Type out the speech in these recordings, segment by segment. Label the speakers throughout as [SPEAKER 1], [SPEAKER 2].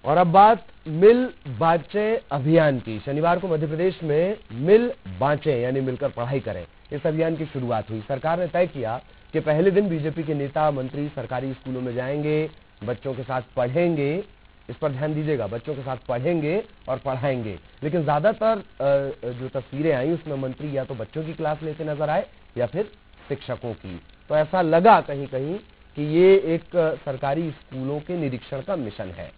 [SPEAKER 1] और अब बात मिल बांचे अभियान की। शनिवार को मध्य प्रदेश में मिल बांचे यानी मिलकर पढ़ाई करें, इस अभियान की शुरुआत हुई। सरकार ने तय किया कि पहले दिन बीजेपी के नेता मंत्री सरकारी स्कूलों में जाएंगे, बच्चों के साथ पढ़ेंगे। इस पर ध्यान दीजिएगा, बच्चों के साथ पढ़ेंगे और पढ़ाएंगे। लेकिन ज्यादातर जो तस्वीरें आई उसमें मंत्री या तो बच्चों की क्लास लेते नजर आए या फिर शिक्षकों की। तो ऐसा लगा कहीं कहीं कि ये एक सरकारी स्कूलों के निरीक्षण का मिशन है।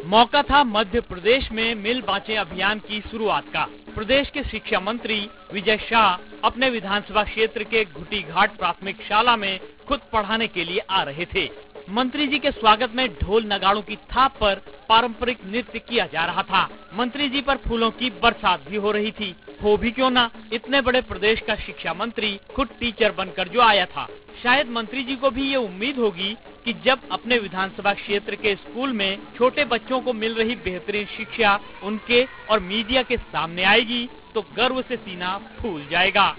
[SPEAKER 2] मौका था मध्य प्रदेश में मिल बांचे अभियान की शुरुआत का। प्रदेश के शिक्षा मंत्री विजय शाह अपने विधानसभा क्षेत्र के घुटी घाट प्राथमिक शाला में खुद पढ़ाने के लिए आ रहे थे। मंत्री जी के स्वागत में ढोल नगाड़ों की थाप पर पारंपरिक नृत्य किया जा रहा था। मंत्री जी पर फूलों की बरसात भी हो रही थी। हो भी क्यों ना, इतने बड़े प्रदेश का शिक्षा मंत्री खुद टीचर बनकर जो आया था। शायद मंत्री जी को भी ये उम्मीद होगी कि जब अपने विधानसभा क्षेत्र के स्कूल में छोटे बच्चों को मिल रही बेहतरीन शिक्षा उनके और मीडिया के सामने आएगी तो गर्व से सीना फूल जाएगा।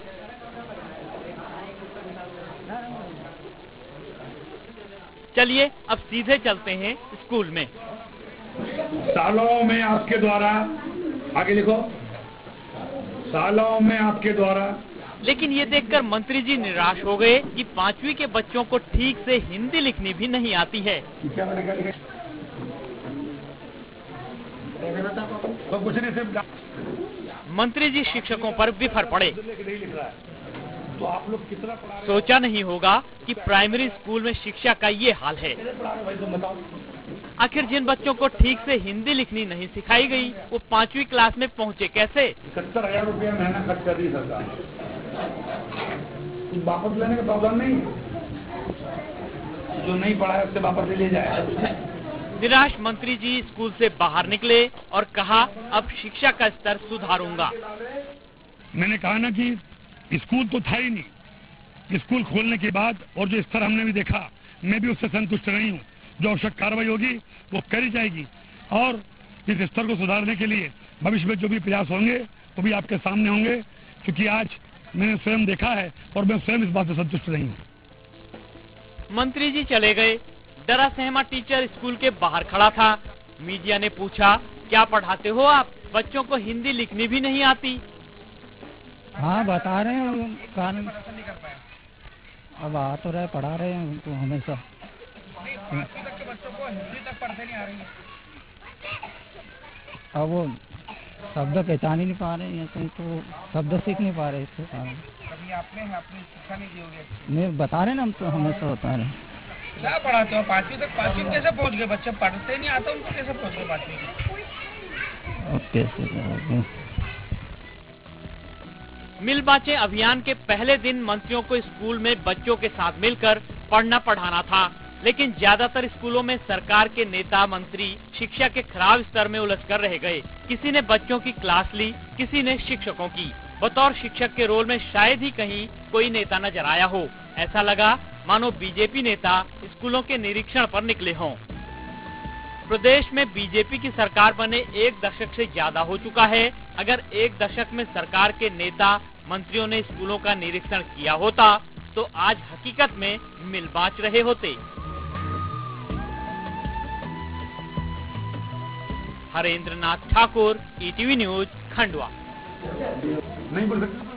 [SPEAKER 2] चलिए अब सीधे चलते हैं स्कूल में।
[SPEAKER 3] सालों में आपके द्वारा, आगे लिखो, सालों में आपके द्वारा।
[SPEAKER 2] लेकिन ये देखकर मंत्री जी निराश हो गए कि 5वीं के बच्चों को ठीक से हिंदी लिखनी भी नहीं आती है। मंत्री जी शिक्षकों पर बिफर पड़े।
[SPEAKER 3] तो आप लोग कितना पढ़ा रहे?
[SPEAKER 2] सोचा नहीं होगा कि प्राइमरी स्कूल में शिक्षा का ये हाल है। आखिर जिन बच्चों को ठीक से हिंदी लिखनी नहीं सिखाई गई वो 5वीं क्लास में पहुंचे कैसे?
[SPEAKER 3] 70,000 रुपया महीना खर्च कर दी सरकार। कुछ वापस लेने का प्रॉब्लम नहीं, जो नहीं पढ़ा है उससे वापस ले जाए।
[SPEAKER 2] निराश मंत्री जी स्कूल से बाहर निकले और कहा अब शिक्षा का स्तर सुधारूंगा।
[SPEAKER 3] मैंने कहा ना कि स्कूल तो था ही नहीं। स्कूल खोलने के बाद और जो स्तर हमने भी देखा, मैं भी उससे संतुष्ट नहीं हूँ। जो आवश्यक कार्रवाई होगी वो करी जाएगी और इस स्तर को सुधारने के लिए भविष्य में जो भी प्रयास होंगे वो भी आपके सामने होंगे, क्योंकि आज मैंने स्वयं देखा है और मैं स्वयं इस बात से संतुष्ट नहीं हूँ।
[SPEAKER 2] मंत्री जी चले गए। डरा सहमा टीचर स्कूल के बाहर खड़ा था। मीडिया ने पूछा, क्या पढ़ाते हो आप? बच्चों को हिंदी लिखनी भी नहीं आती।
[SPEAKER 4] हाँ बता रहे हैं कानून, अब आ तो रहे, पढ़ा रहे हैं उनको हमेशा।
[SPEAKER 5] बच्चों को हिंदी तक पढ़ते नहीं आ रही है।
[SPEAKER 4] अब वो शब्द पहचान ही नहीं पा रहे हैं, तो शब्द सीख नहीं पा रहे।
[SPEAKER 5] कभी आपने अपनी शिक्षा नहीं दी होगी?
[SPEAKER 4] नहीं बता रहे ना, हम तो हमेशा बता रहे हैं।
[SPEAKER 5] क्या पढ़ाते हो 5वीं तक? 5वीं कैसे पहुंच गए? बच्चे पढ़ते नहीं आता, उनको कैसे पहुंच गए 5वीं तक?
[SPEAKER 4] कैसे
[SPEAKER 2] मिल बांचे अभियान के पहले दिन मंत्रियों को स्कूल में बच्चों के साथ मिलकर पढ़ना पढ़ाना था, लेकिन ज्यादातर स्कूलों में सरकार के नेता मंत्री शिक्षा के खराब स्तर में उलझकर रह गए। किसी ने बच्चों की क्लास ली, किसी ने शिक्षकों की। बतौर शिक्षक के रोल में शायद ही कहीं कोई नेता नजर आया हो। ऐसा लगा मानो बीजेपी नेता स्कूलों के निरीक्षण पर निकले हों। प्रदेश में बीजेपी की सरकार बने 1 दशक से ज्यादा हो चुका है। अगर 1 दशक में सरकार के नेता मंत्रियों ने स्कूलों का निरीक्षण किया होता तो आज हकीकत में मिल बांच रहे होते। Harendra Nath Thakur, ETV news, Khandwa.
[SPEAKER 3] नहीं बोल सकते।